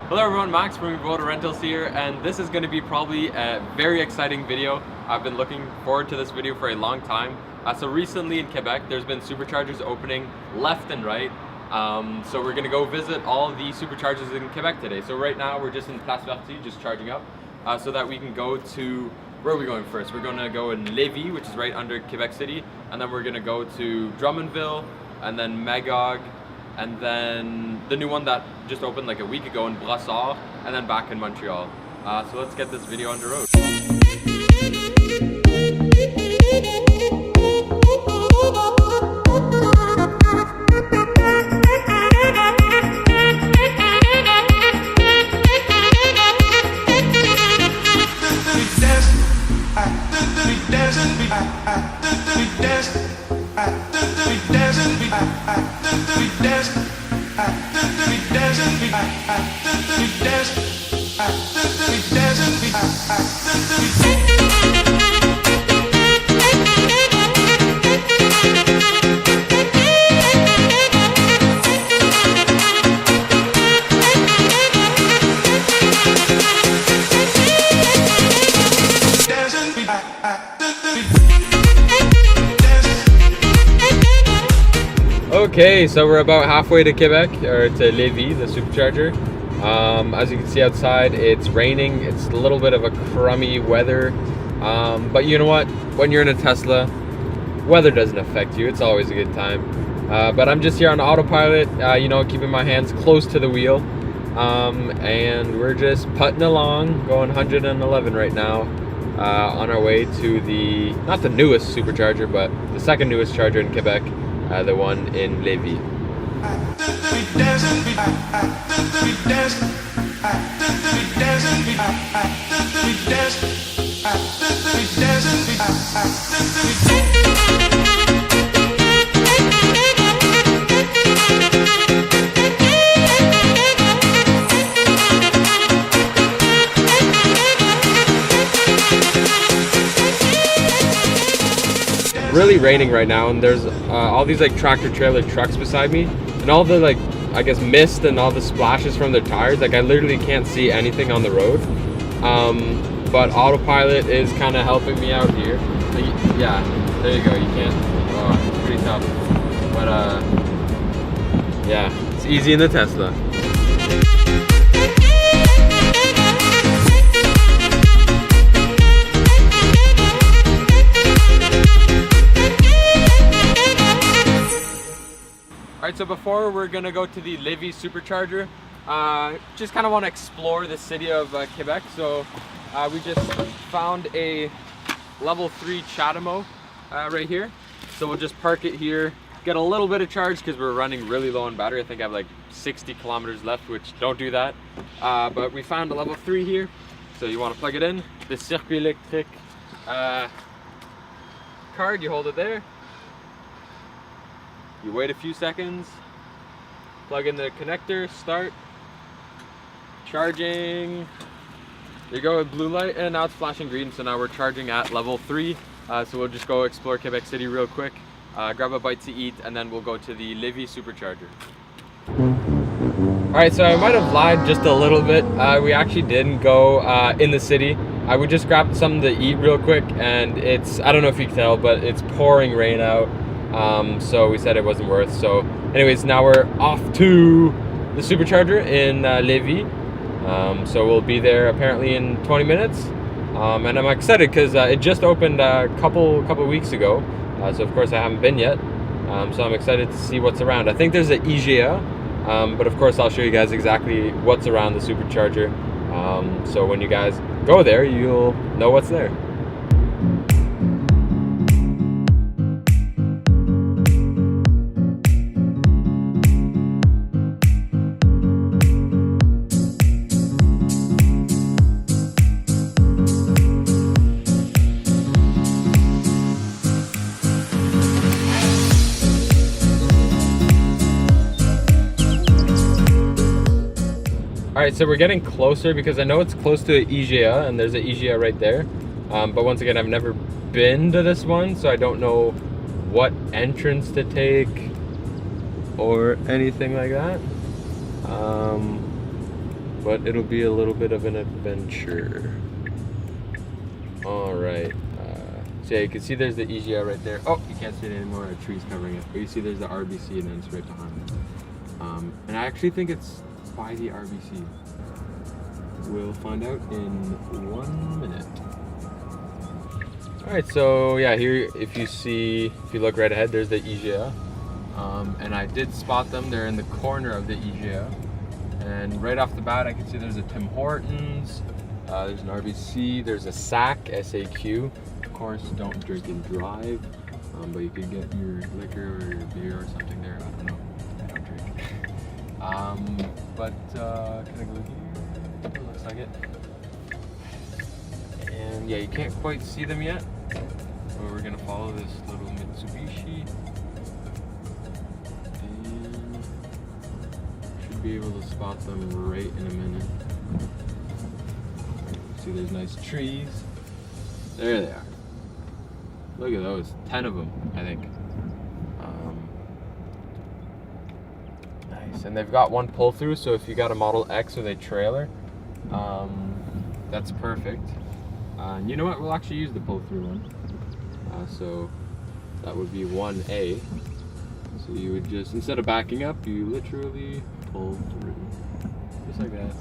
Hello everyone, Max from Evoto Rentals here, and this is going to be probably a very exciting video. I've been looking forward to this video for a long time. So recently in Quebec, there's been Superchargers opening left and right. So we're going to go visit all the Superchargers in Quebec today. So right now we're just in Place Vertu, just charging up, so that we can go to, where are we going first? We're going to go in Lévis, which is right under Quebec City, and then we're going to go to Drummondville, and then Magog, and then the new one that just opened like a week ago in Brossard, and then back in Montreal. So let's get this video on the road. Okay, so we're about halfway to Quebec, or to Lévis, the Supercharger. As you can see outside, it's raining. It's a little bit of a crummy weather, but you know what? When you're in a Tesla, weather doesn't affect you. It's always a good time. But I'm just here on autopilot, you know, keeping my hands close to the wheel, and we're just putting along, going 111 right now, on our way to the, not the newest Supercharger, but the second newest charger in Quebec. The one in Lévis. Really raining right now, and there's all these like tractor trailer trucks beside me, and all the, like, I guess mist and all the splashes from their tires, like I literally can't see anything on the road. But autopilot is kind of helping me out here. Like, yeah, there you go, you can't. Oh, it's pretty tough, but yeah, it's easy in the Tesla. Alright, so before we're gonna go to the Lévis Supercharger, just kind of want to explore the city of Quebec. So we just found a level 3 Chatamo right here. So we'll just park it here, get a little bit of charge because we're running really low on battery. I think I have like 60 kilometers left, which don't do that. But we found a level 3 here. So you want to plug it in. The Circuit Electric card, you hold it there. You wait a few seconds, plug in the connector, start, charging. There you go, blue light, and now it's flashing green, so now we're charging at level 3. So we'll just go explore Quebec City real quick, grab a bite to eat, and then we'll go to the Lévis Supercharger. Alright, so I might have lied just a little bit. We actually didn't go in the city. We just grabbed something to eat real quick, and it's, I don't know if you can tell, but it's pouring rain out. So we said it wasn't worth. So anyways, now we're off to the Supercharger in Lévis. So we'll be there apparently in 20 minutes. And I'm excited because it just opened a couple weeks ago. So of course I haven't been yet. So I'm excited to see what's around. I think there's an IGA, but of course I'll show you guys exactly what's around the Supercharger. So when you guys go there, you'll know what's there. Alright, so we're getting closer because I know it's close to an IGA, and there's an IGA right there. But once again, I've never been to this one, so I don't know what entrance to take or anything like that. but it'll be a little bit of an adventure. All right. So yeah, you can see there's the EGL right there. Oh, you can't see it anymore. A tree's covering it. But you see there's the RBC, and then it's right behind it. And I actually think it's by the RBC. We'll find out in 1 minute. All right, so yeah, here if you look right ahead, there's the EGL. And I did spot them. They're in the corner of the EGL. And right off the bat, I can see there's a Tim Hortons, there's an RBC, there's a SAC, S-A-Q. Of course, don't drink and drive, but you could get your liquor or your beer or something there. I don't know. I don't drink. But can I go here? It looks like it. And yeah, you can't quite see them yet. So we're gonna follow this little Mitsubishi. And should be able to spot them right in a minute. See, there's nice trees. There they are. Look at those, 10 of them, I think. Nice, and they've got one pull through, so if you got a Model X with a trailer, that's perfect. And you know what, we'll actually use the pull through one. So that would be 1A. So you would just, instead of backing up, you literally pull through. Just like that.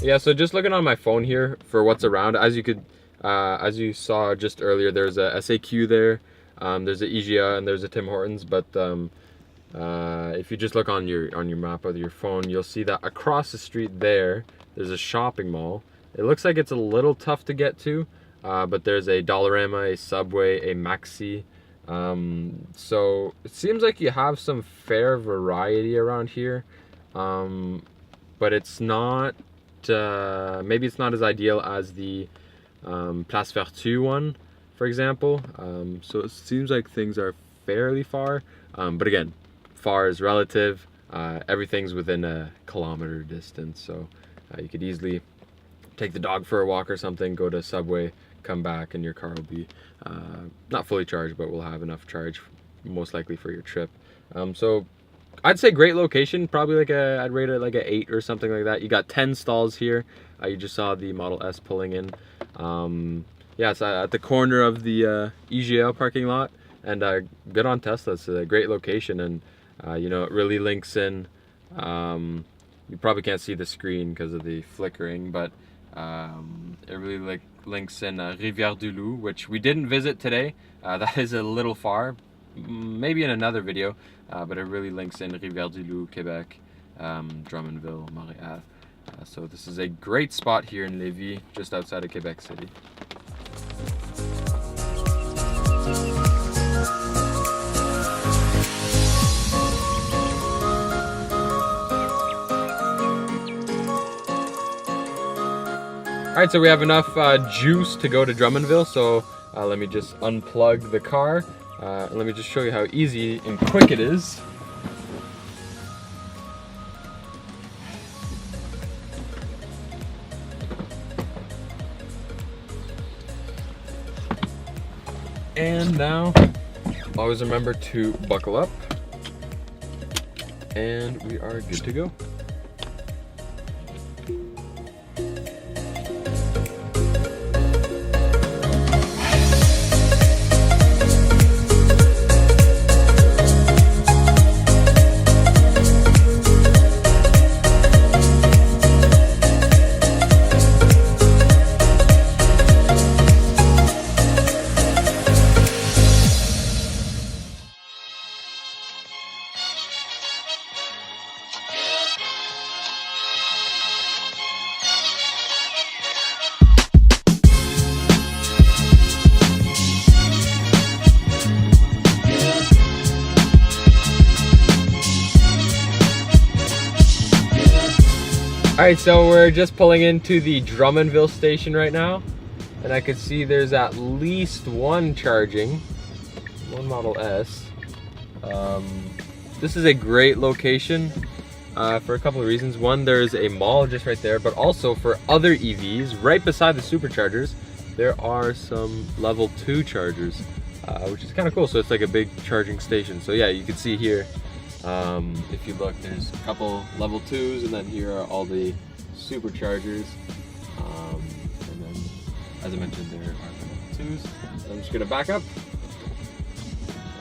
Yeah, so just looking on my phone here for what's around, as you saw just earlier, there's a SAQ there, there's a EGA, and there's a Tim Hortons. But if you just look on your map of your phone, you'll see that across the street there's a shopping mall. It looks like it's a little tough to get to, but there's a Dollarama, a Subway, a Maxi. So it seems like you have some fair variety around here, but it's not. Maybe it's not as ideal as the Place Vertu one, for example. So it seems like things are fairly far, but again, far is relative. Everything's within a kilometer distance, so you could easily take the dog for a walk or something, go to Subway, come back, and your car will be not fully charged, but will have enough charge most likely for your trip. So I'd say great location, probably I'd rate it like an 8 or something like that. You got 10 stalls here. You just saw the Model S pulling in. Yeah, it's at the corner of the EGL parking lot, and good on Tesla. It's a great location, and you know, it really links in. You probably can't see the screen because of the flickering, but it really links in Rivière-du-Loup, which we didn't visit today. That is a little far. Maybe in another video, but it really links in Rivière-du-Loup, Quebec, Drummondville, Montréal. So this is a great spot here in Lévis, just outside of Quebec City. Alright, so we have enough juice to go to Drummondville, so let me just unplug the car. Let me just show you how easy and quick it is. And now, always remember to buckle up, and we are good to go. Alright, so we're just pulling into the Drummondville station right now. and I could see there's at least one charging, one Model S. This is a great location for a couple of reasons. One, there's a mall just right there, but also for other EVs, right beside the Superchargers, there are some level 2 chargers, which is kind of cool. So it's like a big charging station. So yeah, you can see here, if you look, there's a couple level 2s, and then here are all the Superchargers. And then, as I mentioned, there are level 2s. So I'm just gonna back up.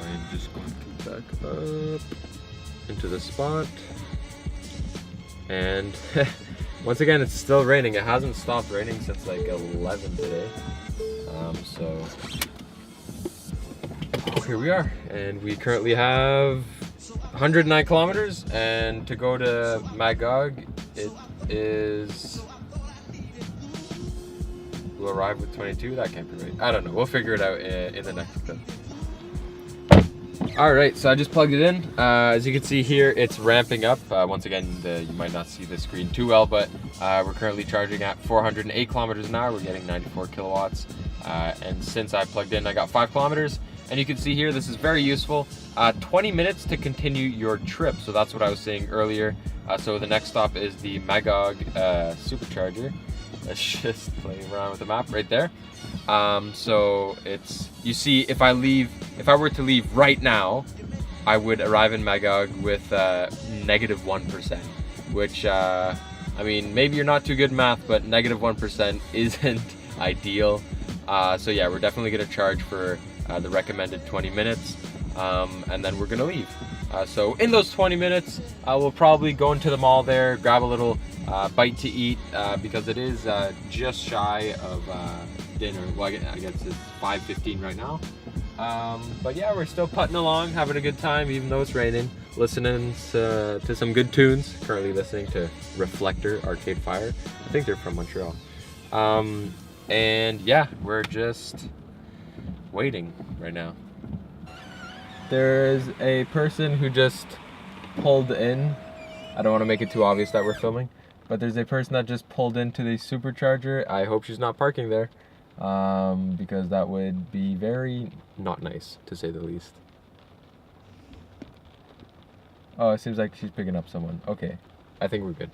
I'm just going to back up into the spot. And once again, it's still raining. It hasn't stopped raining since like 11 today. So here we are, and we currently have 109 kilometers, and to go to Magog, it is, we'll arrive with 22. That can't be right. I don't know. We'll figure it out in the next clip. All right, so I just plugged it in. As you can see here, it's ramping up. Once again, you might not see the screen too well, but we're currently charging at 408 kilometers an hour. We're getting 94 kilowatts. And since I plugged in, I got 5 kilometers. And you can see here, this is very useful. 20 minutes to continue your trip. So that's what I was saying earlier. So the next stop is the Magog Supercharger. That's just playing around with the map right there. So it's, you see, if I were to leave right now, I would arrive in Magog with -1%, which, I mean, maybe you're not too good at math, but -1% isn't ideal. So yeah, we're definitely gonna charge for the recommended 20 minutes, and then we're gonna leave. So in those 20 minutes, we'll probably go into the mall there, grab a little bite to eat, because it is just shy of dinner. Well, I guess it's 5:15 right now. But yeah, we're still putting along, having a good time, even though it's raining, listening to some good tunes. Currently listening to Reflector, Arcade Fire. I think they're from Montreal. And yeah, we're just waiting right now. There's a person who just pulled in. I don't want to make it too obvious that we're filming, but there's a person that just pulled into the Supercharger. I hope she's not parking there, because that would be very not nice, to say the least. Oh, it seems like she's picking up someone. Okay, I think we're good.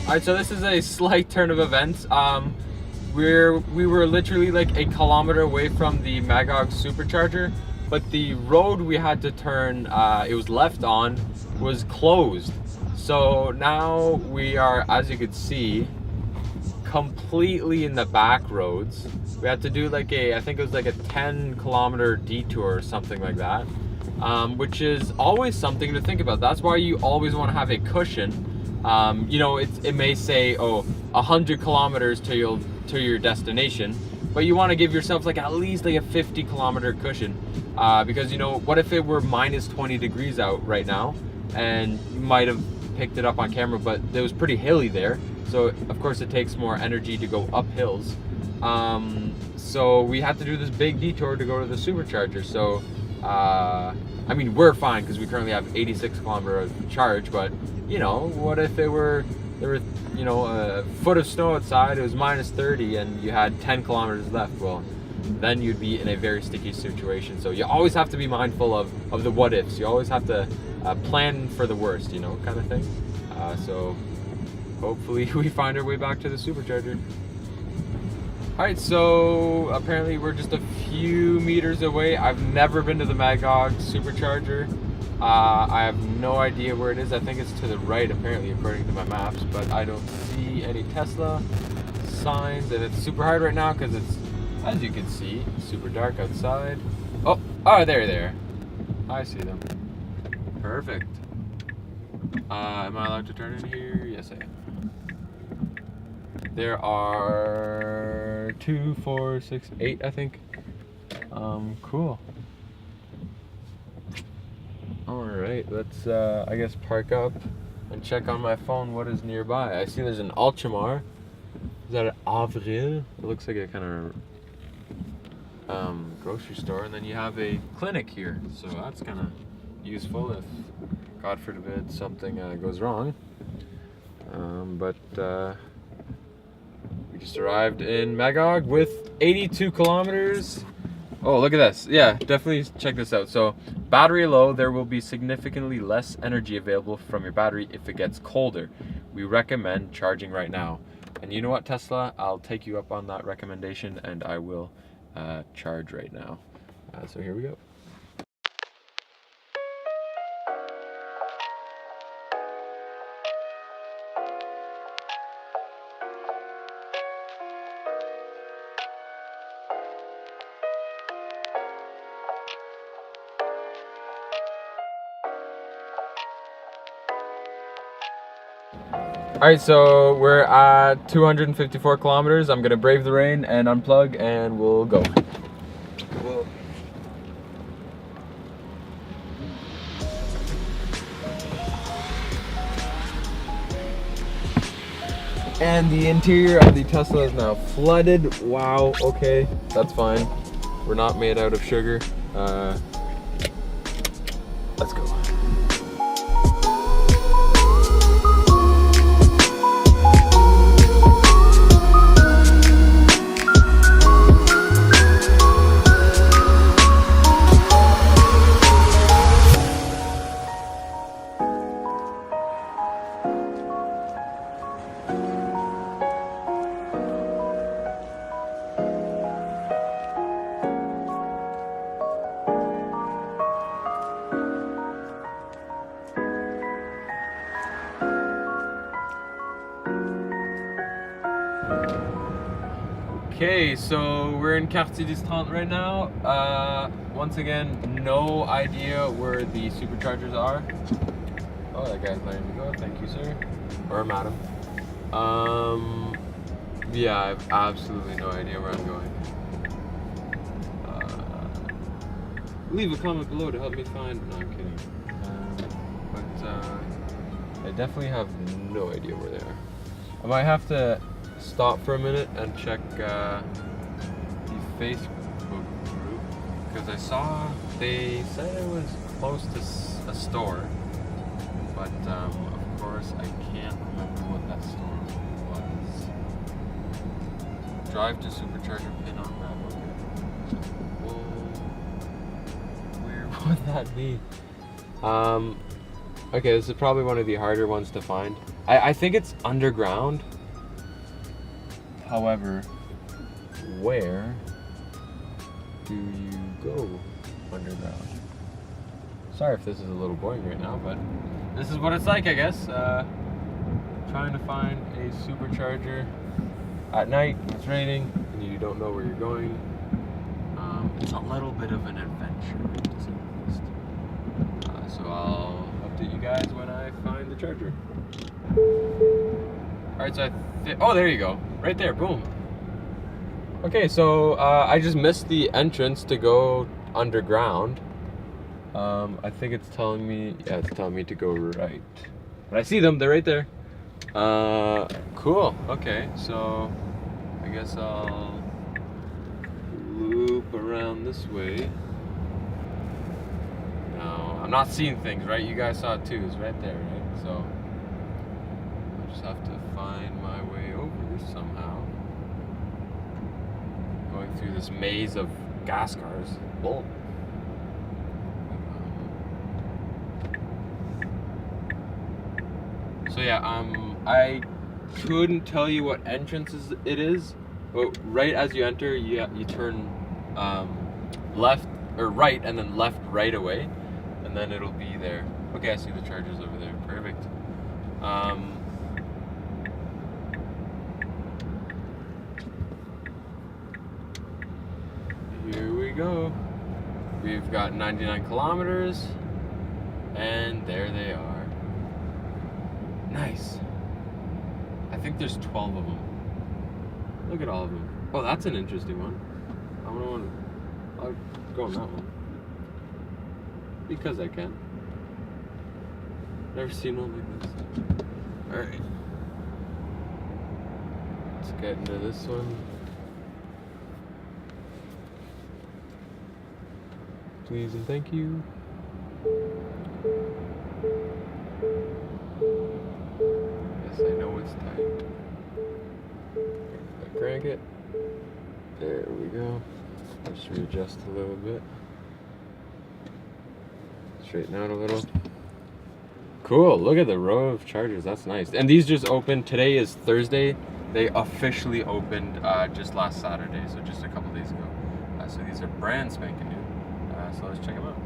Alright, so this is a slight turn of events. We were literally like a kilometer away from the Magog Supercharger, but the road we had to turn, it was left on, was closed. So now we are, as you can see, completely in the back roads. We had to do like I think it was like a 10-kilometer detour or something like that, which is always something to think about. That's why you always want to have a cushion. You know, it may say, oh, 100 kilometers to your destination, but you want to give yourself like at least like a 50-kilometer cushion, because, you know, what if it were minus 20 degrees out right now, and you might have picked it up on camera, but it was pretty hilly there, so of course it takes more energy to go up hills. So we had to do this big detour to go to the Supercharger. So I mean, we're fine because we currently have 86-kilometer charge, but you know, what if there were, you know, a foot of snow outside, it was minus 30, and you had 10 kilometers left? Well, then you'd be in a very sticky situation. So you always have to be mindful of the what ifs. You always have to plan for the worst, you know, kind of thing. So hopefully we find our way back to the Supercharger. All right, so apparently we're just a few meters away. I've never been to the Magog Supercharger. I have no idea where it is. I think it's to the right, apparently, according to my maps, but I don't see any Tesla signs, and it's super hard right now because it's, as you can see, super dark outside. Oh, there. I see them. Perfect. Am I allowed to turn in here? Yes, I am. There are 2, 4, 6, 8, I think. Cool. Alright, let's, I guess, park up and check on my phone what is nearby. I see there's an Ultramar. Is that an Avril? It looks like a kind of grocery store. And then you have a clinic here. So that's kind of useful if, God forbid, something goes wrong. We just arrived in Magog with 82 kilometers. Oh, look at this. Yeah, definitely check this out. So, battery low, there will be significantly less energy available from your battery if it gets colder. We recommend charging right now. And you know what, Tesla? I'll take you up on that recommendation, and I will charge right now. So here we go. Alright, so we're at 254 kilometers. I'm gonna brave the rain and unplug, and we'll go. Cool. And the interior of the Tesla is now flooded. Wow, okay, that's fine. We're not made out of sugar. Let's go. Okay, so we're in Quartier Distant right now. Once again, no idea where the Superchargers are. Oh, that guy's letting me go. Thank you, sir. Or madam. Yeah, I have absolutely no idea where I'm going. Leave a comment below to help me find. No, I'm kidding. I definitely have no idea where they are. I might have to stop for a minute and check the Facebook group, because I saw they said it was close to a store, but of course I can't remember what that store was. Drive to Supercharger pin on map. Well, where would that be? Okay, this is probably one of the harder ones to find. I think it's underground. However, where do you go underground? Sorry if this is a little boring right now, but this is what it's like, I guess. Trying to find a Supercharger at night when it's raining and you don't know where you're going. It's a little bit of an adventure, to say the least. So I'll update you guys when I find the charger. Alright, so oh, there you go. Right there, boom. Okay, so I just missed the entrance to go underground. I think it's telling me, yeah, it's telling me to go right. But I see them, they're right there. Cool, okay, so I guess I'll loop around this way. No, I'm not seeing things, right? You guys saw it too, it's right there, right? So I just have to find my way over somehow. Going through this maze of gas cars. Whoa. So yeah, I couldn't tell you what entrance it is, but right as you enter, you turn left or right, and then left right away, and and then it'll be there. Okay, I see the chargers over there. Perfect. Here we go. We've got 99 kilometers, and there they are. Nice. I think there's 12 of them. Look at all of them. Oh, that's an interesting one. I'll go on that one. Because I can. Never seen one like this. Alright. Let's get into this one. Please and thank you. Yes, I know it's tight. Crank it. There we go. Just readjust a little bit. Straighten out a little. Cool. Look at the row of chargers. That's nice. And these just opened. Today is Thursday. They officially opened just last Saturday, so just a couple days ago. So these are brand spanking new. So let's check them out.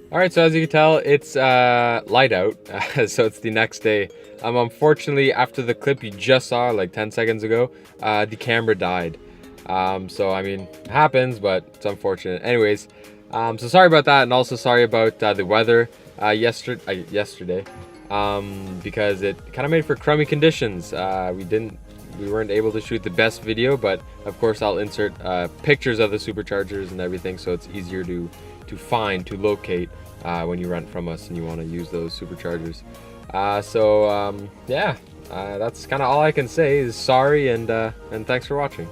Alright, so as you can tell, it's light out, so it's the next day. Unfortunately, after the clip you just saw, like 10 seconds ago, the camera died. So, I mean, it happens, but it's unfortunate. Anyways, so sorry about that, and also sorry about the weather yesterday, because it kind of made for crummy conditions. We weren't able to shoot the best video, but of course I'll insert pictures of the Superchargers and everything, so it's easier to find, to locate when you rent from us and you want to use those Superchargers. Yeah, that's kind of all I can say is sorry, and thanks for watching.